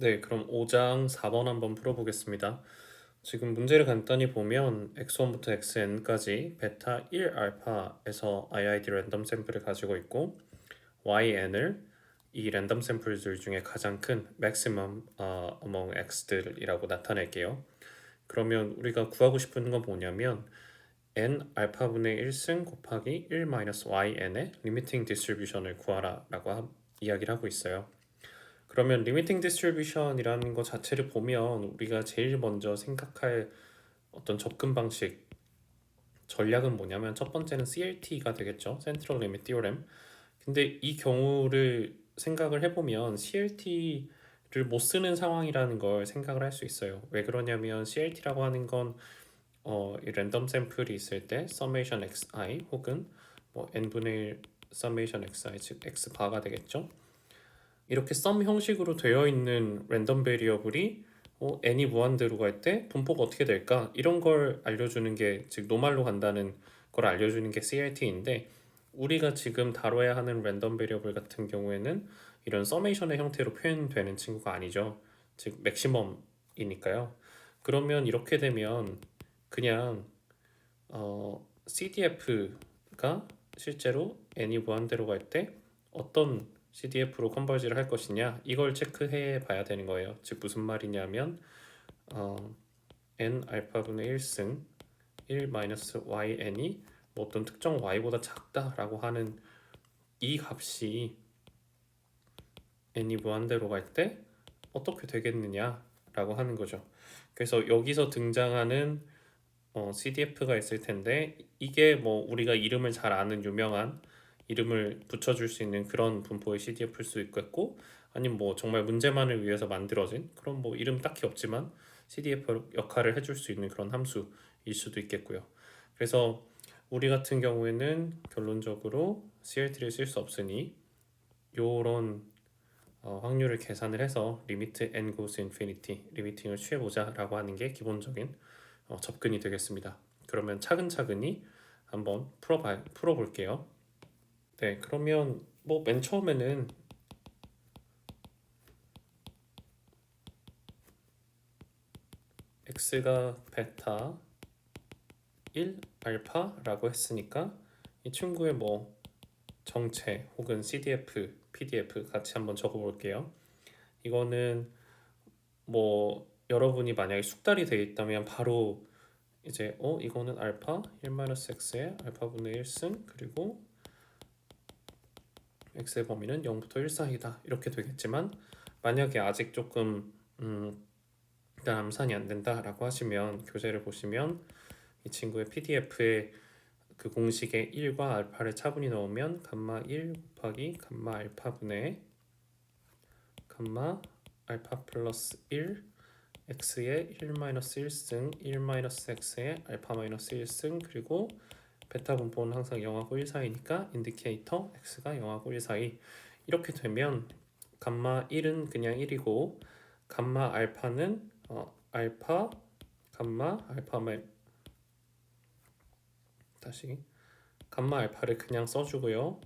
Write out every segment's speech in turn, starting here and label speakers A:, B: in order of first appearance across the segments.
A: 네, 그럼 5장 4번 한번 풀어보겠습니다. 지금 문제를 간단히 보면 x1부터 xn까지 베타 1 알파에서 IID 랜덤 샘플을 가지고 있고yn을 이 랜덤 샘플들 중에 가장 큰 maximum among x들이라고 나타낼게요. 그러면 우리가 구하고 싶은 건 뭐냐면 n 알파분의 1승 곱하기 1 마이너스 yn의 리미팅 디스트리뷰션을 구하라 라고 이야기를 하고 있어요. 그러면 리미팅 디스트리뷰션이라는 것 자체를 보면 우리가 제일 먼저 생각할 어떤 접근 방식 전략은 뭐냐면 첫 번째는 CLT가 되겠죠. Central Limit Theorem. 근데 이 경우를 생각을 해보면 CLT를 못 쓰는 상황이라는 걸 생각을 할 수 있어요. 왜 그러냐면 CLT라고 하는 건 이 랜덤 샘플이 있을 때 summation xi 혹은 뭐 n분의 1 summation xi 즉 x바가 되겠죠. 이렇게 썸 형식으로 되어 있는 랜덤 베리어블이 n이 무한대로 갈 때 분포가 어떻게 될까? 이런 걸 알려주는 게 즉 노말로 간다는 걸 알려주는 게 CRT인데 우리가 지금 다뤄야 하는 랜덤 베리어블 같은 경우에는 이런 서메이션의 형태로 표현되는 친구가 아니죠. 즉 맥시멈이니까요. 그러면 이렇게 되면 그냥 CDF가 실제로 n이 무한대로 갈 때 어떤 CDF로 컨버지를 할 것이냐 이걸 체크해 봐야 되는 거예요. 즉 무슨 말이냐면 어, n 알파분의 1승 1 마이너스 yn이 뭐 어떤 특정 y보다 작다라고 하는 이 값이 n이 무한대로 갈 때 어떻게 되겠느냐라고 하는 거죠. 그래서 여기서 등장하는 CDF가 있을 텐데 이게 뭐 우리가 이름을 잘 아는 유명한 이름을 붙여줄 수 있는 그런 분포의 CDF일 수 있겠고 아니면 뭐 정말 문제만을 위해서 만들어진 그런 뭐 이름 딱히 없지만 CDF 역할을 해줄 수 있는 그런 함수일 수도 있겠고요. 그래서 우리 같은 경우에는 결론적으로 CLT를 쓸 수 없으니 요런 확률을 계산을 해서 리미트 n goes to infinity 리미팅을 취해보자 라고 하는 게 기본적인 접근이 되겠습니다. 그러면 차근차근히 한번 풀어볼게요. 네, 그러면 뭐 맨 처음에는 x가 베타 1 알파라고 했으니까 이 친구의 뭐 정체 혹은 CDF, PDF 같이 한번 적어볼게요. 이거는 뭐 여러분이 만약에 숙달이 되어 있다면 바로 이제 이거는 알파 1-x의 알파분의 1승 그리고 x의 범위는 0부터 1 사이다 이렇게 되겠지만 만약에 아직 조금 일단 암산이 안 된다라고 하시면 교재를 보시면 이 친구의 PDF에 그 공식에 1과 알파를 차분히 넣으면 감마 1 곱하기 감마 알파분의 감마 알파 플러스 1 x의 1-1승 1-x의 알파-1승 그리고 베타 분포는 항상 0하고 1 사이니까 인디케이터 x가 0하고 1 사이 이렇게 되면 감마 1은 그냥 1이고 감마 알파는 알파 감마 알파만 다시 감마 알파를 그냥 써주고요.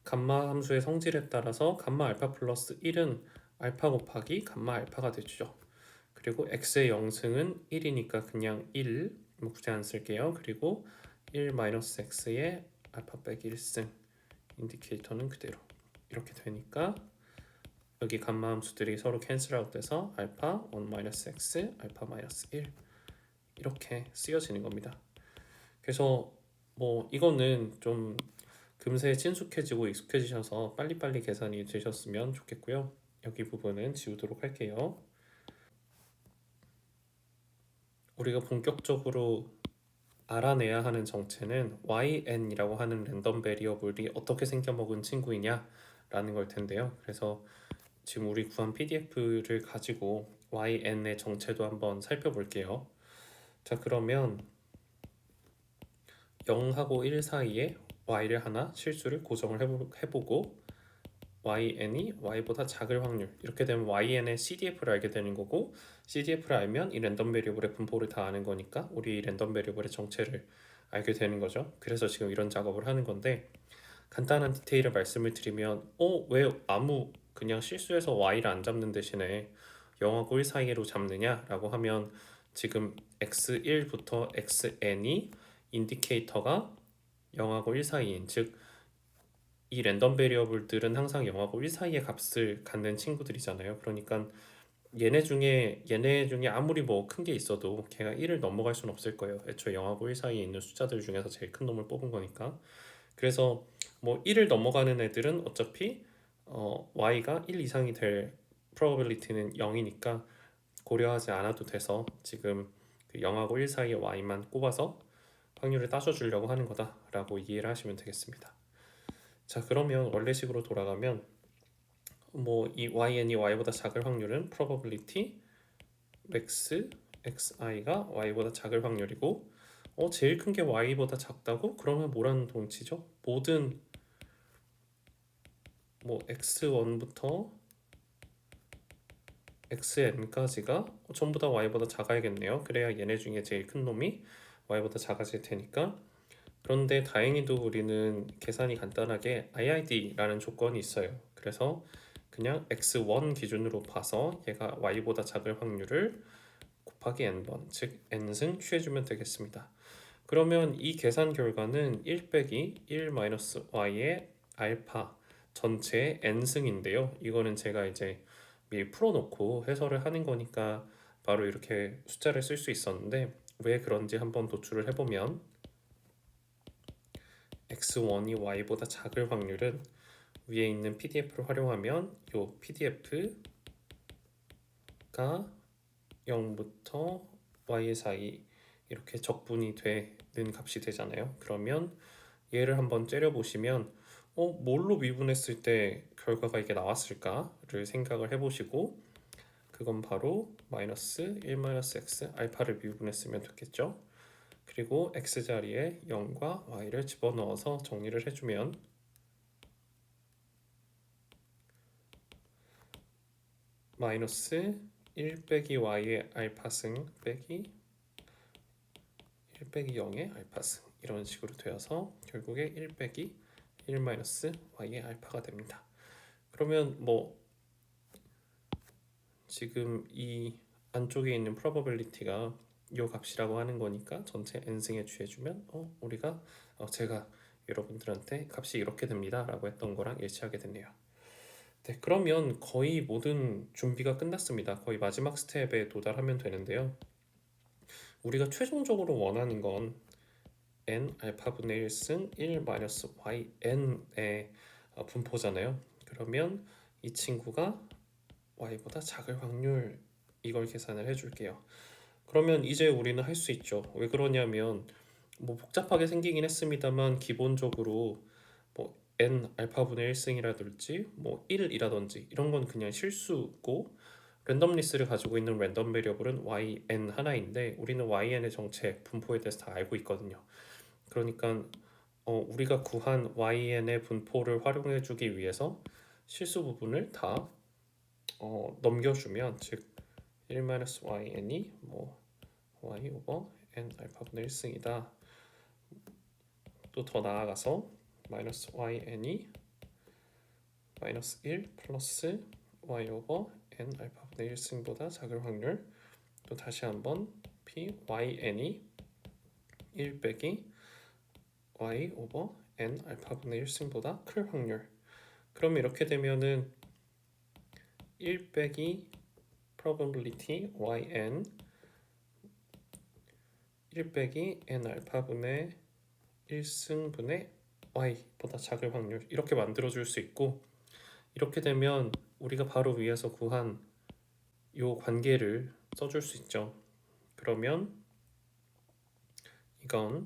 A: 감마 함수의 성질에 따라서 감마 알파 플러스 1은 알파 곱하기 감마 알파가 되죠. 그리고 x의 0승은 1이니까 그냥 1 뭐 굳이 안 쓸게요. 그리고 1-x의 알파 빼기 1승 인디케이터는 그대로 이렇게 되니까 여기 감마 함수들이 서로 캔슬 아웃돼서 알파 1-x 알파-1 이렇게 쓰여지는 겁니다. 그래서 뭐 이거는 좀 금세 친숙해지고 익숙해지셔서 빨리빨리 계산이 되셨으면 좋겠고요. 여기 부분은 지우도록 할게요. 우리가 본격적으로 알아내야 하는 정체는yn이라고 하는 랜덤 베리어블이 어떻게 생겨먹은 친구이냐라는 걸 텐데요. 그래서 지금 우리 구한 PDF를 가지고yn의 정체도 한번 살펴볼게요. 자, 그러면 0하고 1 사이에 y를 하나 실수를 고정을 해보고 yn이 y보다 작을 확률 이렇게 되면 yn의 CDF를 알게 되는 거고 CDF를 알면 이 랜덤 베리어블의 분포를 다 아는 거니까 우리 이 랜덤 베리어블의 정체를 알게 되는 거죠. 그래서 지금 이런 작업을 하는 건데 간단한 디테일을 말씀을 드리면 왜 아무 그냥 실수해서 y를 안 잡는 대신에 0하고 1 사이로 잡느냐라고 하면 지금 x1부터 xn이 인디케이터가 0하고 1 사이인, 즉 이 랜덤 베리어블들은 항상 0하고 1 사이의 값을 갖는 친구들이잖아요. 그러니까 얘네 중에 아무리 뭐 큰 게 있어도 걔가 1을 넘어갈 수는 없을 거예요. 애초에 0하고 1 사이에 있는 숫자들 중에서 제일 큰 놈을 뽑은 거니까. 그래서 뭐 1을 넘어가는 애들은 어차피 y가 1 이상이 될 probability는 0이니까 고려하지 않아도 돼서 지금 그 0하고 1 사이의 y만 꼽아서 확률을 따져주려고 하는 거다라고 이해를 하시면 되겠습니다. 자, 그러면 원래식으로 돌아가면 뭐 이yn이 y보다 작을 확률은 probability max xi가 y보다 작을 확률이고, 제일 큰 게 y보다 작다고? 그러면 뭐라는 동치죠? 모든 뭐 x1부터 xn까지가 전부 다 y보다 작아야겠네요. 그래야 얘네 중에 제일 큰 놈이 y보다 작아질 테니까. 그런데 다행히도 우리는 계산이 간단하게 IID라는 조건이 있어요. 그래서 그냥 x1 기준으로 봐서 얘가 y보다 작을 확률을 곱하기 n번, 즉 n승 취해주면 되겠습니다. 그러면 이 계산 결과는 1 빼기 1 마이너스 y의 알파 전체의 n승인데요. 이거는 제가 이제 미리 풀어놓고 해설을 하는 거니까 바로 이렇게 숫자를 쓸 수 있었는데, 왜 그런지 한번 도출을 해보면 x1이 y보다 작을 확률은 위에 있는 PDF를 활용하면 이 PDF가 0부터 y 사이 이렇게 적분이 되는 값이 되잖아요. 그러면 얘를 한번 째려 보시면 뭘로 미분했을 때 결과가 이게 나왔을까를 생각을 해보시고, 그건 바로 마이너스 1 마이너스 x 알파를 미분했으면 좋겠죠. 그리고 x 자리에 0과 y를 집어넣어서 정리를 해주면 마이너스 1 빼기 y의 알파승 빼기 1 빼기 0의 알파승, 이런 식으로 되어서 결국에 1 빼기 1 마이너스 y의 알파가 됩니다. 그러면 뭐 지금 이 안쪽에 있는 probability가 이 값이라고 하는 거니까 전체 n승에 취해주면 우리가 제가 여러분들한테 값이 이렇게 됩니다 라고 했던 거랑 일치하게 됐네요. 네, 그러면 거의 모든 준비가 끝났습니다. 거의 마지막 스텝에 도달하면 되는데요. 우리가 최종적으로 원하는 건 n 알파분의 1승 1 마이너스 yn의 분포잖아요. 그러면 이 친구가 y보다 작을 확률, 이걸 계산을 해줄게요. 그러면 이제 우리는 할 수 있죠. 왜 그러냐면 뭐 복잡하게 생기긴 했습니다만 기본적으로 뭐 n 알파분의 1승이라든지 뭐 1이라든지 이런 건 그냥 실수고, 랜덤리스를 가지고 있는 랜덤 베리어블은 yn 하나인데 우리는 yn의 정체 분포에 대해서 다 알고 있거든요. 그러니까 우리가 구한 yn의 분포를 활용해 주기 위해서 실수 부분을 다 넘겨주면, 즉 1-yn이 뭐 y 오버 n 알파분의 1승이다. 또 더 나아가서 마이너스 yn이 마이너스 1 플러스 y 오버 n 알파분의 1승보다 작을 확률. 또 다시 한번 pyn이 1 빼기 y 오버 n 알파분의 1승보다 클 확률. 그럼 이렇게 되면은 1 빼기 probability yn 1 빼기 n 알파분의 1승분의 y보다 작을 확률, 이렇게 만들어 줄 수 있고, 이렇게 되면 우리가 바로 위에서 구한 요 관계를 써줄 수 있죠. 그러면 이건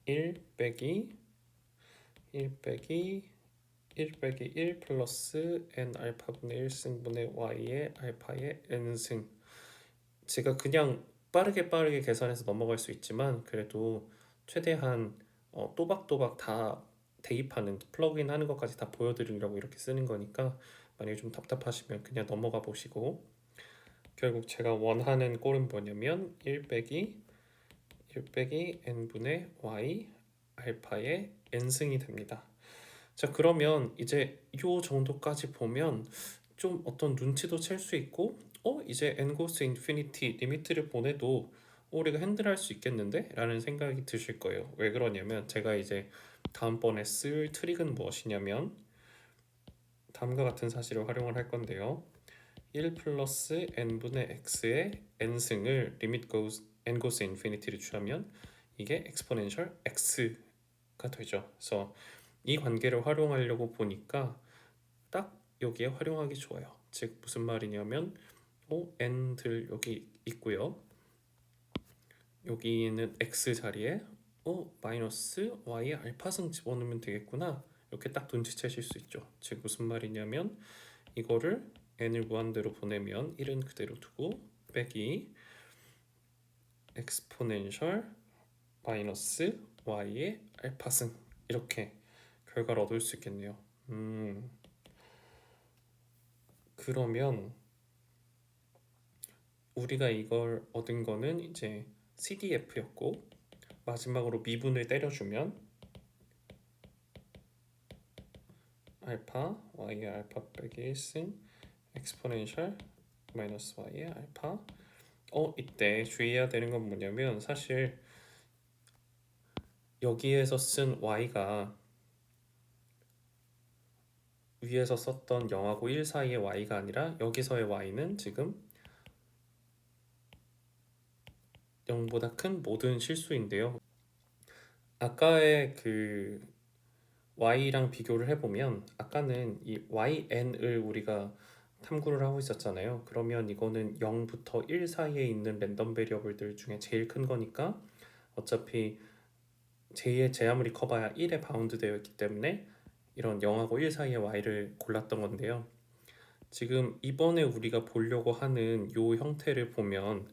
A: 1 빼기 1 빼기 1 빼기 1 플러스 n 알파분의 1승분의 y의 알파의 n승. 제가 그냥 빠르게 계산해서 넘어갈 수 있지만 그래도 최대한 또박또박 다 대입하는, 플러그인 하는 것까지 다 보여드리려고 이렇게 쓰는 거니까 만약에 좀 답답하시면 그냥 넘어가 보시고, 결국 제가 원하는 꼴은 뭐냐면 1 빼기 n분의 y 알파의 n승이 됩니다. 자, 그러면 이제 이 정도까지 보면 좀 어떤 눈치도 챌 수 있고 이제 n goes to infinity 리미트를 보내도 우리가 핸들할 수 있겠는데? 라는 생각이 드실 거예요. 왜 그러냐면 제가 이제 다음번에 쓸 트릭은 무엇이냐면 다음과 같은 사실을 활용을 할 건데요. 1 플러스 n분의 x의 n승을 limit goes n goes to infinity를 취하면 이게 exponential x가 되죠. 그래서 이 관계를 활용하려고 보니까 딱 여기에 활용하기 좋아요. 즉 무슨 말이냐면 n들 여기 있고요. 여기는 x 자리에 마이너스 y의 알파승 집어넣으면 되겠구나. 이렇게 딱 눈치채실 수 있죠. 즉 무슨 말이냐면 이거를 n을 무한대로 보내면 1은 그대로 두고 빼기 exponential 마이너스 y의 알파승 이렇게 결과를 얻을 수 있겠네요. 그러면 우리가 이걸 얻은 거는 이제 CDF였고 마지막으로 미분을 때려주면 알파 y의 알파 빼기 1승 exponential 마이너스 y의 알파 이때 주의해야 되는 건 뭐냐면 사실 여기에서 쓴 y가 위에서 썼던 0하고 1 사이의 y가 아니라 여기서의 y는 지금 0보다 큰 모든 실수인데요. 아까의 그 y랑 비교를 해보면 아까는 이 yn을 우리가 탐구를 하고 있었잖아요. 그러면 이거는 0부터 1 사이에 있는 랜덤 베리어블들 중에 제일 큰 거니까 어차피 제 아무리 커봐야 1에 바운드 되어 있기 때문에 이런 0하고 1 사이의 y를 골랐던 건데요. 지금 이번에 우리가 보려고 하는 요 형태를 보면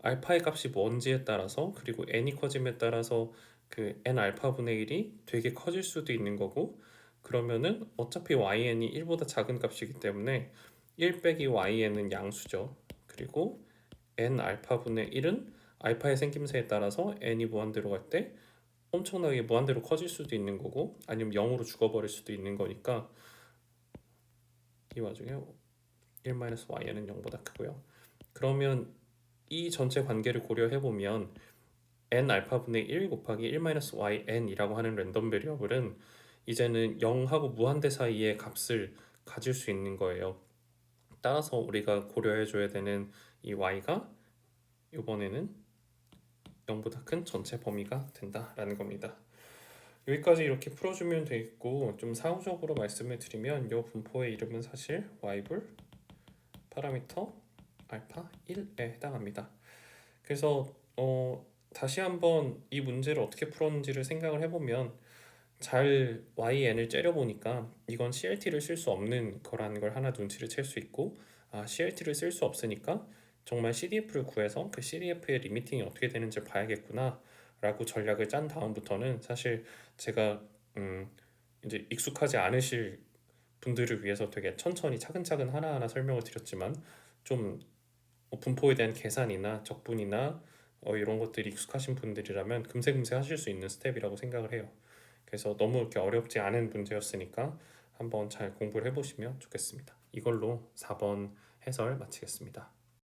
A: 알파의 값이 뭔지에 따라서 그리고 n이 커짐에 따라서 그 n 알파분의 1이 되게 커질 수도 있는 거고 그러면은 어차피 yn이 1보다 작은 값이기 때문에 1 빼기 yn은 양수죠. 그리고 n 알파분의 1은 알파의 생김새에 따라서 n이 무한대로 갈 때 엄청나게 무한대로 커질 수도 있는 거고 아니면 0으로 죽어버릴 수도 있는 거니까 이 와중에 1-y는 0보다 크고요. 그러면 이 전체 관계를 고려해보면 n 알파분의 1 곱하기 1-yn이라고 하는 랜덤 베리어블은 이제는 0하고 무한대 사이의 값을 가질 수 있는 거예요. 따라서 우리가 고려해줘야 되는 이 y가 이번에는 0보다 큰 전체 범위가 된다라는 겁니다. 여기까지 이렇게 풀어주면 되겠고 좀 사후적으로 말씀을 드리면 이 분포의 이름은 사실 y불 파라미터 알파 1에 해당합니다. 그래서 다시 한번 이 문제를 어떻게 풀었는지를 생각을 해보면 잘 YN을 째려보니까 이건 CLT를 쓸 수 없는 거라는 걸 하나 눈치를 챌 수 있고 CLT를 쓸 수 없으니까 정말 CDF를 구해서 그 CDF의 리미팅이 어떻게 되는지 봐야겠구나 라고 전략을 짠 다음부터는 사실 제가 이제 익숙하지 않으실 분들을 위해서 되게 천천히 차근차근 하나하나 설명을 드렸지만 좀 분포에 대한 계산이나 적분이나 이런 것들이 익숙하신 분들이라면 금세금세 하실 수 있는 스텝이라고 생각을 해요. 그래서 너무 이렇게 어렵지 않은 문제였으니까 한번 잘 공부를 해보시면 좋겠습니다. 이걸로 4번 해설 마치겠습니다.